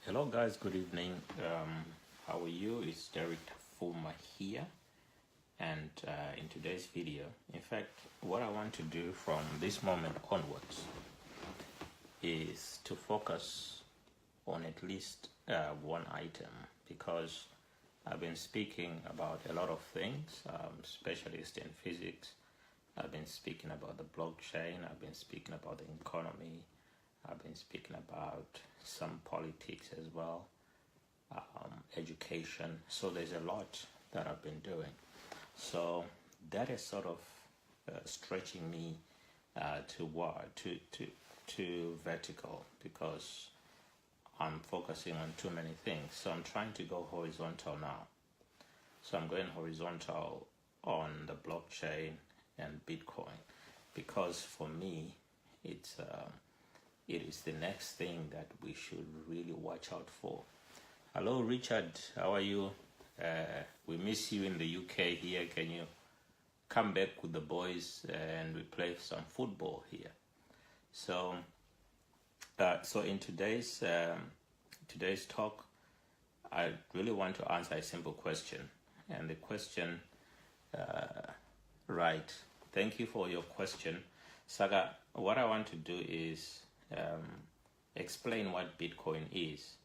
Hello guys, good evening. How are you? It's Derek Fuma here, and in today's video, in fact, what I want to do from this moment onwards is to focus on at least one item, because I've been speaking about a lot of things, specialist in physics. I've been speaking about the blockchain. I've been speaking about the economy. I've been speaking about some politics as well, education. So there's a lot that I've been doing. So that is sort of stretching me to vertical, because I'm focusing on too many things. So I'm trying to go horizontal now. So I'm going horizontal on the blockchain and Bitcoin, because for me, it is the next thing that we should really watch out for. Hello, Richard. How are you? We miss you in the UK here. Can you come back with the boys and we play some football here? So in today's talk, I really want to answer a simple question. And the question, right? Thank you for your question, Saga. What I want to do is explain what Bitcoin is,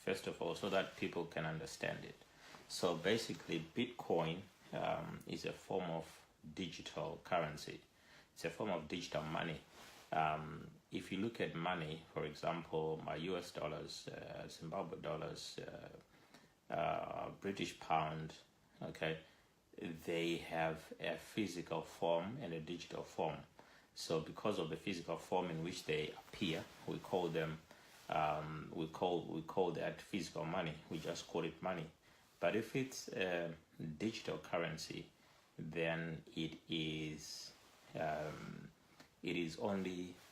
first of all, so that people can understand it. So basically, Bitcoin is a form of digital currency. It's a form of digital money. If you look at money, for example, my US dollars, Zimbabwe dollars, British pound, okay, they have a physical form and a digital form. So because of the physical form in which they appear, we call them, we call that physical money. We just call it money. But if it's a digital currency, then it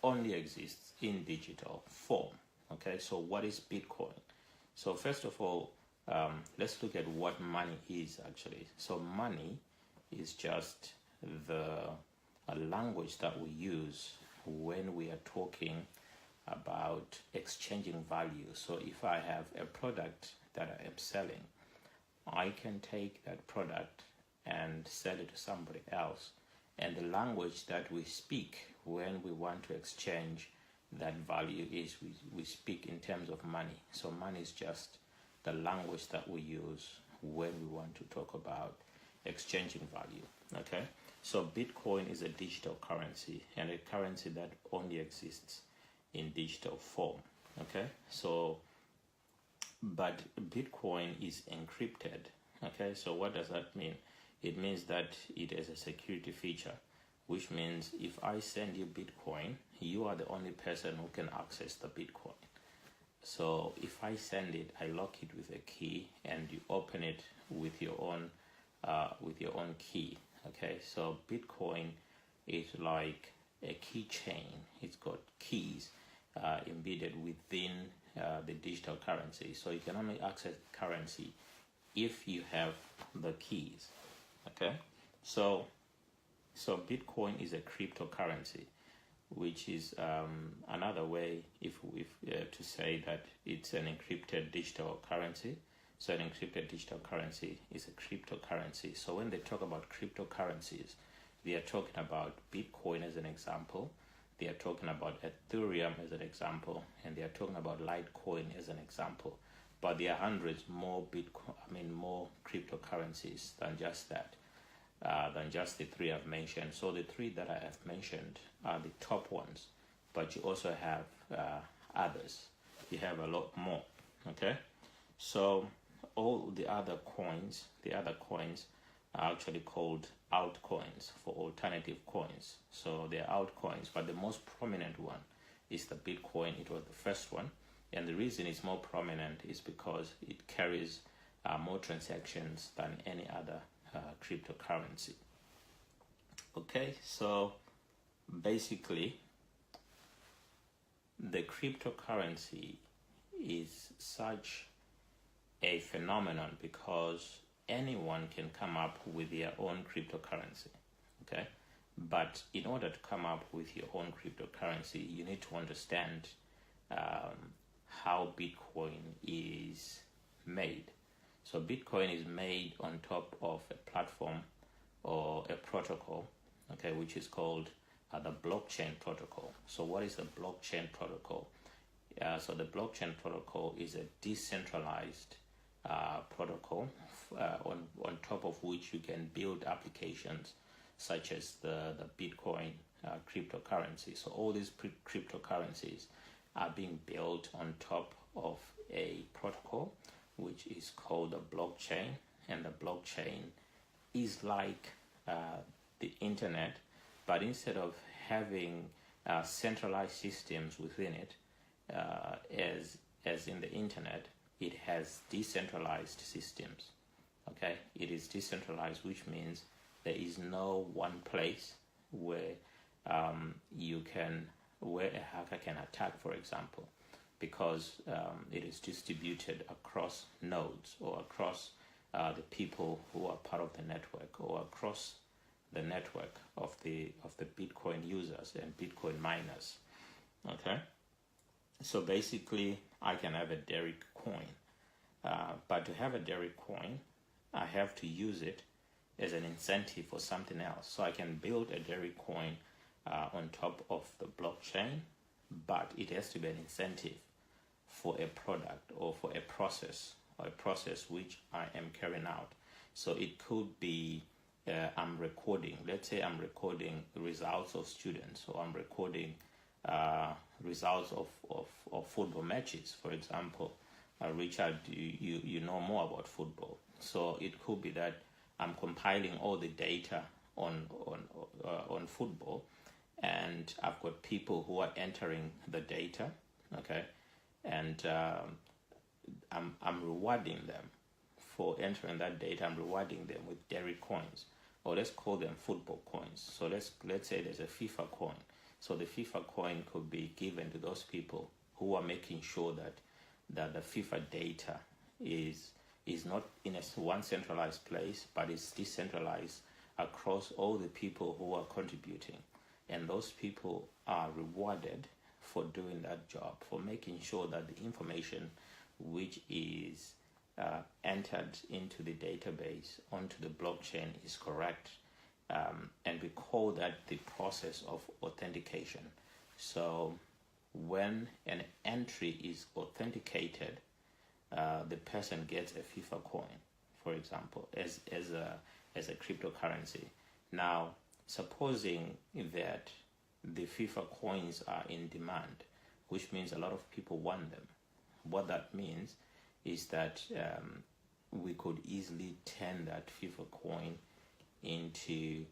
only exists in digital form. Okay, so what is Bitcoin? So first of all, let's look at what money is actually. So money is just a language that we use when we are talking about exchanging value. So if I have a product that I am selling, I can take that product and sell it to somebody else. And the language that we speak when we want to exchange that value is we speak in terms of money. So money is just the language that we use when we want to talk about exchanging value. Okay? So Bitcoin is a digital currency, and a currency that only exists in digital form. Okay? So, but Bitcoin is encrypted. Okay? So what does that mean? It means that it is a security feature, which means if I send you Bitcoin, you are the only person who can access the Bitcoin. So if I send it, I lock it with a key, and you open it with your own key. Okay, so Bitcoin is like a keychain. It's got keys embedded within the digital currency. So you can only access currency if you have the keys. Okay, so Bitcoin is a cryptocurrency, which is another way if to say that it's an encrypted digital currency. So an encrypted digital currency is a cryptocurrency. So when they talk about cryptocurrencies, they are talking about Bitcoin as an example, they are talking about Ethereum as an example, and they are talking about Litecoin as an example. But there are hundreds more more cryptocurrencies than just that, than just the three I've mentioned. So the three that I have mentioned are the top ones, but you also have others. You have a lot more. Okay, so all the other coins are actually called altcoins, for alternative coins. So they're altcoins, but the most prominent one is the Bitcoin. It was the first one, and the reason it's more prominent is because it carries more transactions than any other cryptocurrency. Okay, so basically the cryptocurrency is such a phenomenon because anyone can come up with their own cryptocurrency. Okay, but in order to come up with your own cryptocurrency, you need to understand how Bitcoin is made. So Bitcoin is made on top of a platform or a protocol, okay, which is called the blockchain protocol. So what is the blockchain protocol? So the blockchain protocol is a decentralized protocol on top of which you can build applications such as the Bitcoin cryptocurrency. So all these cryptocurrencies are being built on top of a protocol which is called the blockchain, and the blockchain is like the internet, but instead of having centralized systems within it, as in the internet, it has decentralized systems. Okay, it is decentralized, which means there is no one place where where a hacker can attack, for example, because it is distributed across nodes or across the people who are part of the network, or across the network of the Bitcoin users and Bitcoin miners. Okay, so basically I can have a Derek coin, but to have a Derek coin, I have to use it as an incentive for something else. So I can build a Derek coin on top of the blockchain, but it has to be an incentive for a product or for a process which I am carrying out. So it could be I'm recording, let's say I'm recording results of students, or I'm recording results of football matches, for example. Richard, you know more about football, so it could be that I'm compiling all the data on football, and I've got people who are entering the data, okay, and I'm rewarding them for entering that data. I'm rewarding them with Derek coins, or let's call them football coins. So let's say there's a FIFA coin. So the FIFA coin could be given to those people who are making sure that the FIFA data is not in one centralized place, but it's decentralized across all the people who are contributing. And those people are rewarded for doing that job, for making sure that the information which is entered into the database onto the blockchain is correct. And we call that the process of authentication. So when an entry is authenticated, the person gets a FIFA coin, for example, as a cryptocurrency. Now, supposing that the FIFA coins are in demand, which means a lot of people want them. What that means is that we could easily turn that FIFA coin into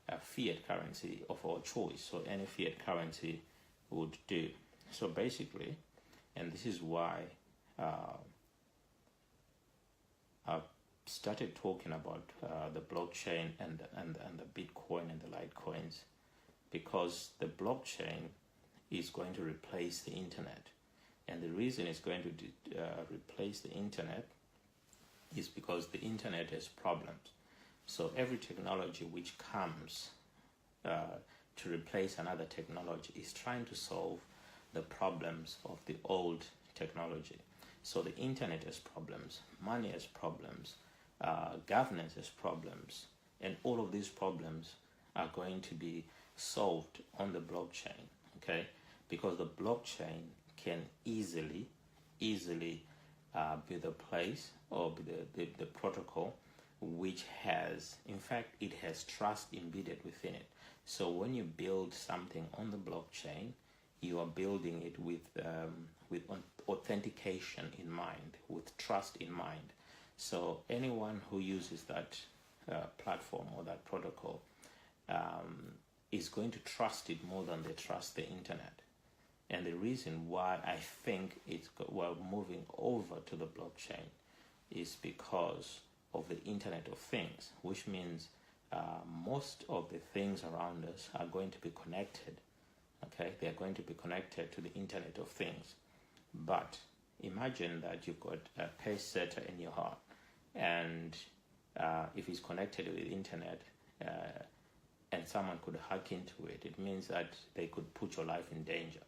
a fiat currency of our choice. So any fiat currency would do. So basically, and this is why I've started talking about the blockchain and the Bitcoin and the Litecoins, because the blockchain is going to replace the internet. And the reason it's going to replace the internet is because the internet has problems. So every technology which comes to replace another technology is trying to solve the problems of the old technology. So the internet has problems, money has problems, governance has problems, and all of these problems are going to be solved on the blockchain, okay? Because the blockchain can easily be the place or be the protocol which has, in fact, it has trust embedded within it. So when you build something on the blockchain, you are building it with authentication in mind, with trust in mind. So anyone who uses that platform or that protocol is going to trust it more than they trust the internet. And the reason why I think we're moving over to the blockchain is because of the Internet of Things, which means most of the things around us are going to be connected. Okay, they are going to be connected to the Internet of Things. But imagine that you've got a pace setter in your heart, and if it's connected to the internet and someone could hack into it, it means that they could put your life in danger.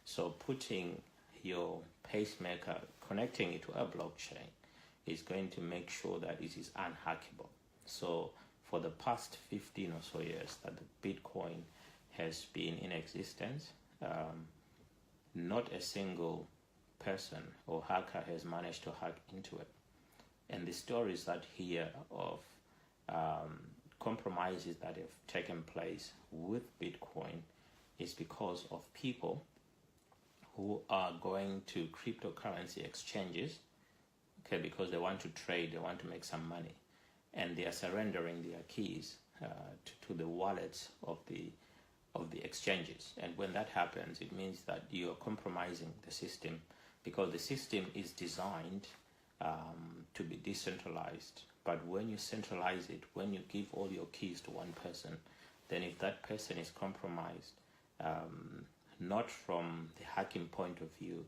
So putting your pacemaker, connecting it to a blockchain is going to make sure that it is unhackable. So for the past 15 or so years that the Bitcoin has been in existence, not a single person or hacker has managed to hack into it. And the stories that hear of compromises that have taken place with Bitcoin is because of people who are going to cryptocurrency exchanges, okay, because they want to trade, they want to make some money, and they are surrendering their keys to the wallets of the exchanges. And when that happens, it means that you are compromising the system, because the system is designed to be decentralized. But when you centralize it, when you give all your keys to one person, then if that person is compromised, not from the hacking point of view,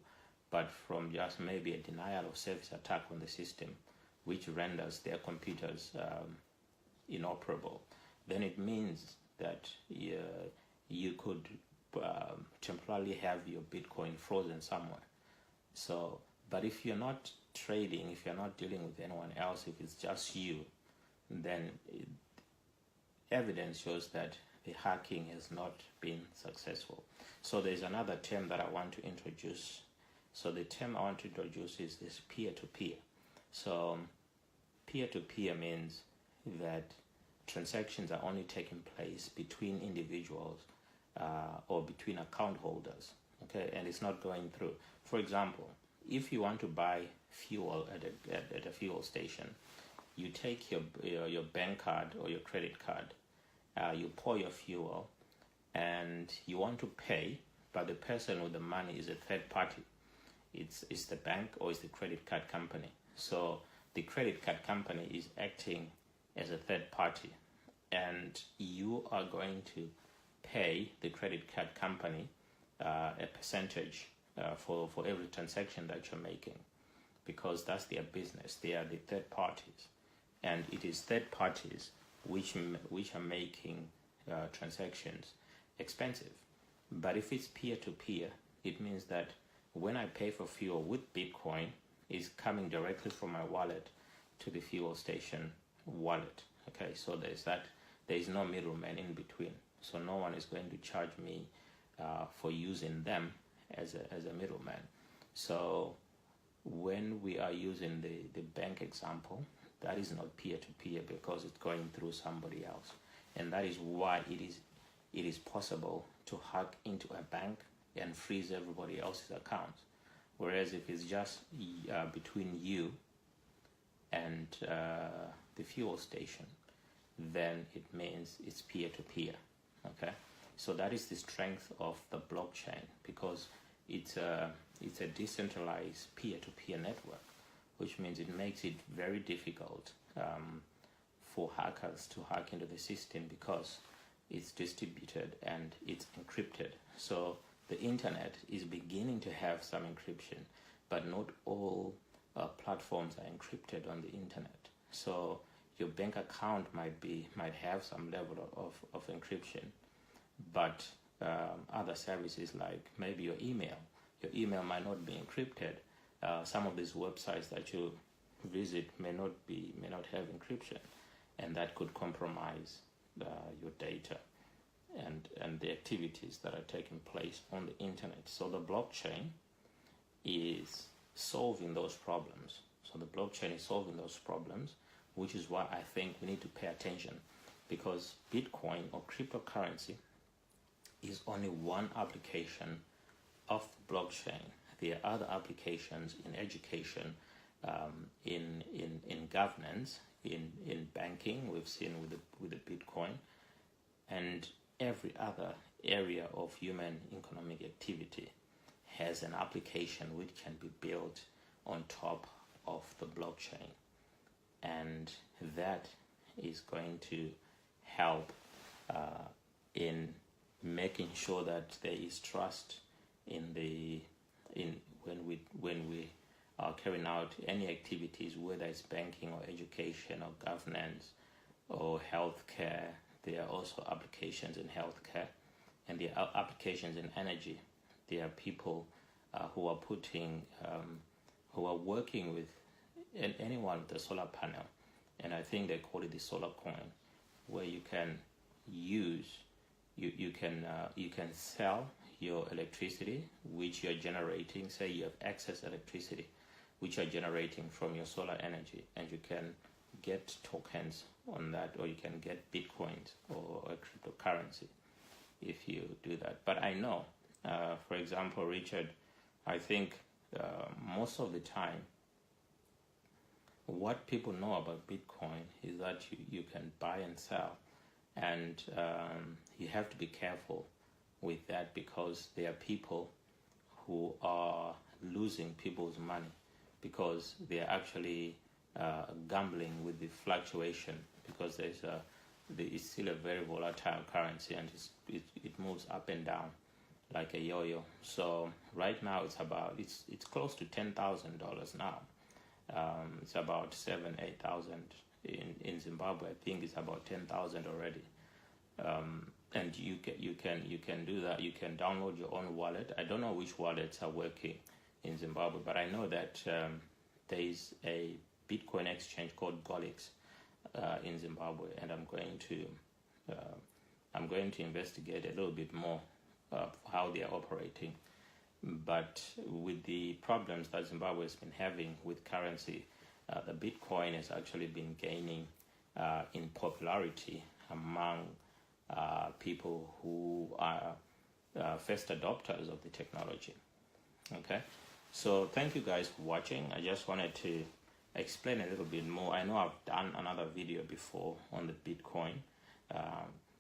but from just maybe a denial of service attack on the system, which renders their computers inoperable, then it means that you could temporarily have your Bitcoin frozen somewhere. So, but if you're not trading, if you're not dealing with anyone else, if it's just you, then evidence shows that the hacking has not been successful. So there's another term that I want to introduce. So the term I want to introduce is this peer-to-peer. So peer-to-peer means that transactions are only taking place between individuals or between account holders, okay, and it's not going through. For example, if you want to buy fuel at a fuel station, you take your bank card or your credit card, you pour your fuel, and you want to pay, but the person with the money is a third party. It's the bank or it's the credit card company. So the credit card company is acting as a third party, and you are going to pay the credit card company a percentage for every transaction that you're making, because that's their business. They are the third parties, and it is third parties which are making transactions expensive. But if it's peer-to-peer, it means that when I pay for fuel with Bitcoin, it's coming directly from my wallet to the fuel station wallet. Okay, so there is no middleman in between. So no one is going to charge me for using them as a middleman. So when we are using the bank example, that is not peer-to-peer because it's going through somebody else. And that is why it is possible to hack into a bank and freeze everybody else's accounts. Whereas if it's just between you and the fuel station, then it means it's peer-to-peer. Okay, so that is the strength of the blockchain, because it's a decentralized peer-to-peer network, which means it makes it very difficult for hackers to hack into the system, because it's distributed and it's encrypted. So the internet is beginning to have some encryption, but not all platforms are encrypted on the internet. So your bank account might have some level of encryption, but other services like maybe your email might not be encrypted. Some of these websites that you visit may not have encryption, and that could compromise your data and the activities that are taking place on the internet. So the blockchain is solving those problems. Which is why I think we need to pay attention, because Bitcoin or cryptocurrency is only one application of the blockchain. There are other applications in education, in governance, in banking. We've seen with the Bitcoin, and every other area of human economic activity has an application which can be built on top of the blockchain, and that is going to help in making sure that there is trust when we are carrying out any activities, whether it's banking or education or governance or healthcare. There are also applications in healthcare, and there are applications in energy. There are people who are who are working with anyone with a solar panel, and I think they call it the solar coin, where you can use you can sell your electricity which you're generating. Say you have excess electricity which you're generating from your solar energy, and you can get tokens on that, or you can get bitcoins or a cryptocurrency if you do that. But I know, for example, Richard, I think most of the time what people know about Bitcoin is that you can buy and sell, and you have to be careful with that, because there are people who are losing people's money because they are actually gambling with the fluctuation, because it's still a very volatile currency, and it moves up and down like a yo-yo. So right now it's close to $10,000 now. It's about 7,000-8,000 in Zimbabwe. I think it's about 10,000 already. And you can do that. You can download your own wallet. I don't know which wallets are working in Zimbabwe, but I know that there is a Bitcoin exchange called Golix in Zimbabwe, and I'm going to investigate a little bit more how they are operating. But with the problems that Zimbabwe has been having with currency, the Bitcoin has actually been gaining in popularity among people who are first adopters of the technology. Okay, so thank you guys for watching. I just wanted to explain a little bit more. I know I've done another video before on the Bitcoin,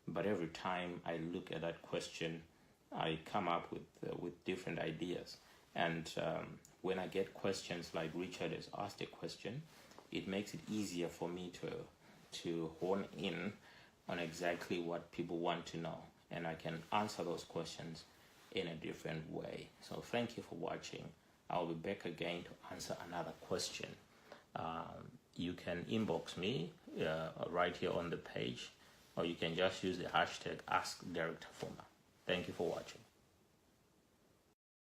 but every time I look at that question, I come up with different ideas. And when I get questions like Richard has asked a question, it makes it easier for me to hone in on exactly what people want to know, and I can answer those questions in a different way. So thank you for watching. I'll be back again to answer another question. You can inbox me right here on the page, or you can just use the hashtag AskDirectorFuma. Thank you for watching.